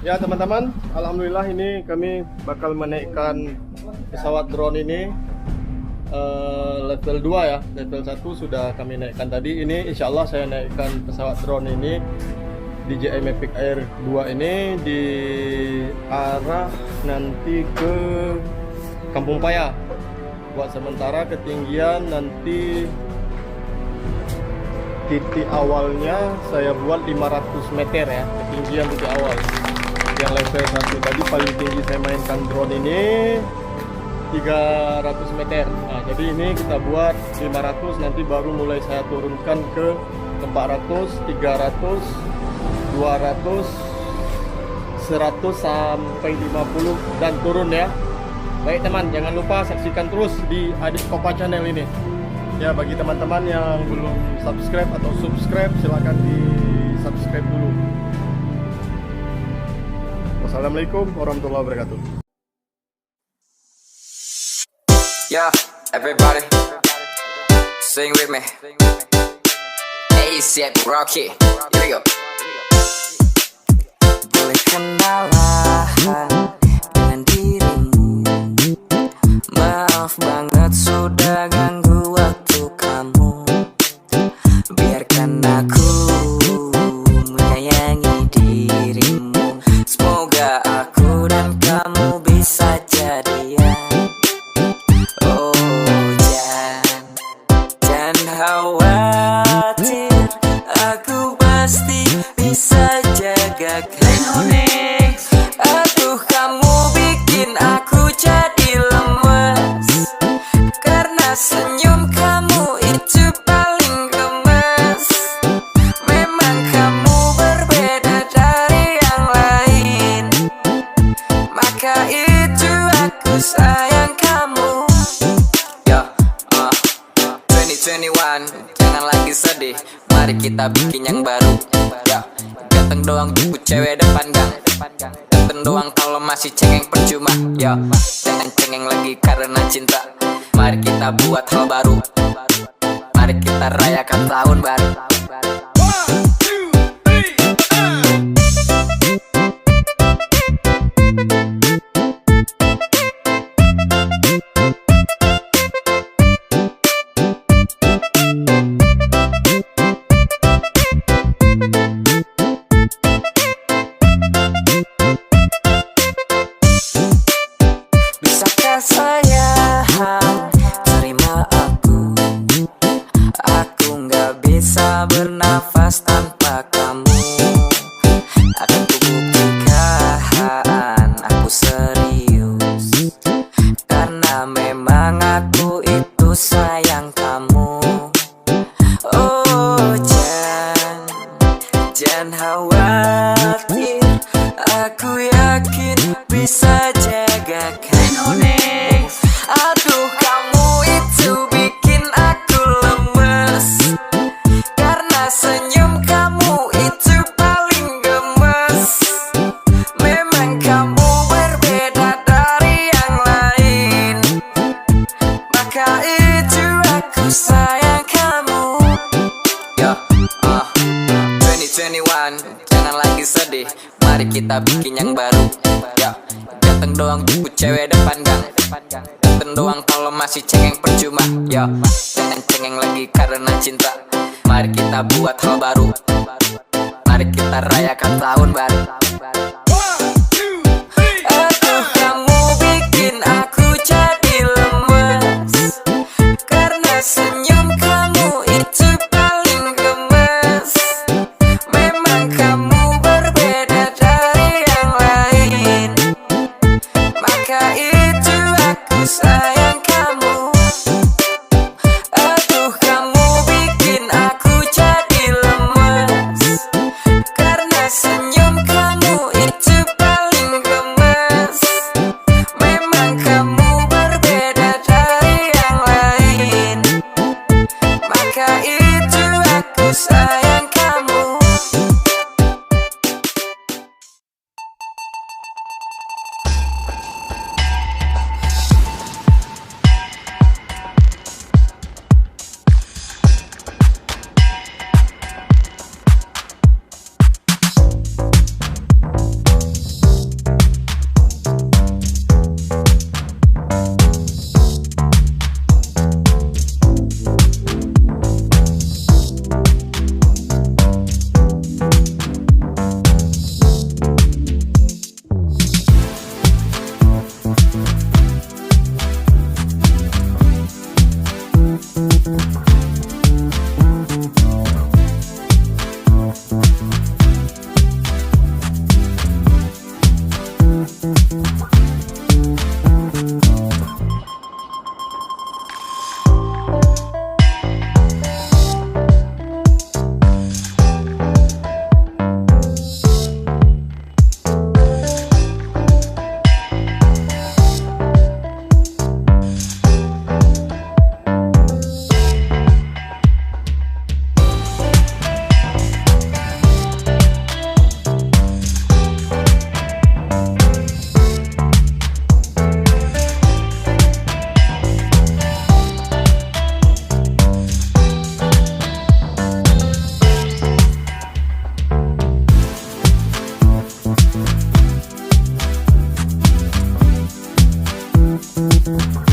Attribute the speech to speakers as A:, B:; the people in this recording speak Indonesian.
A: Ya teman-teman, alhamdulillah ini kami bakal menaikkan pesawat drone ini level 2 ya. Level 1 sudah kami naikkan tadi. Ini insya Allah saya naikkan pesawat drone ini DJI Mavic Air 2 ini di arah nanti ke Kampung Paya. Buat sementara ketinggian nanti titik awalnya saya buat 500 meter ya, ketinggian titik awal. Yang level 1 tadi paling tinggi saya mainkan drone ini 300 meter. Nah, jadi ini kita buat 500, nanti baru mulai saya turunkan ke 400, 300, 200, 100 sampai 50 dan turun ya. Baik teman, jangan lupa saksikan terus di Adit Kopa Channel ini. Ya, bagi teman-teman yang belum subscribe atau subscribe, silahkan di subscribe dulu. Wassalamualaikum warahmatullahi wabarakatuh.
B: Yeah, everybody, sing with me. A$AP Rocky, here we go. Boleh kenalan dengan dirimu. Maaf banget sudah ganggu waktu kamu. Biarkan aku menyayangi dirimu. Semoga aku dan kamu bisa jadian. Oh jangan khawatir, aku pasti bisa jaga kamu. Aduh, kamu bikin aku jadi lemes, karena senyum kamu itu paling gemes. Memang kamu berbeda dari yang lain, maka itu aku sayang kamu. Yo, 2021, jangan lagi sedih, mari kita bikin yang baru. Yo, ganteng doang jemput cewek depan gang, ganteng doang kalau masih cengeng percuma. Yo, jangan cengeng lagi karena cinta. Mari kita buat hal baru, mari kita rayakan tahun baru. Bisakah sayang terima aku? Aku gak bisa bernafas tanpa kamu. Akan kubuktikan aku serius, karena memang aku itu sayang kamu. Oh jangan khawatir, aku yakin bisa jaga kamu. Aduh, kamu itu bikin aku lemes, karena senyum kamu itu paling gemes. Memang kamu berbeda dari yang lain, maka itu aku sayang kamu. Yo, 2021, jangan lagi sedih, mari kita bikin yang baru. Yo, ganteng doang jemput cewek depan gang, ganteng doang kalau masih cengeng percuma. Yo, jangan cengeng lagi karena cinta. Mari kita buat hal baru, mari kita rayakan tahun baru. Aduh, kamu bikin aku jadi lemes, karena senyum kamu itu paling gemes. Memang kamu berbeda dari yang lain, maka itu aku sayang kamu. Aduh, kamu bikin aku jadi lemes, karena senyum kamu
A: Oke.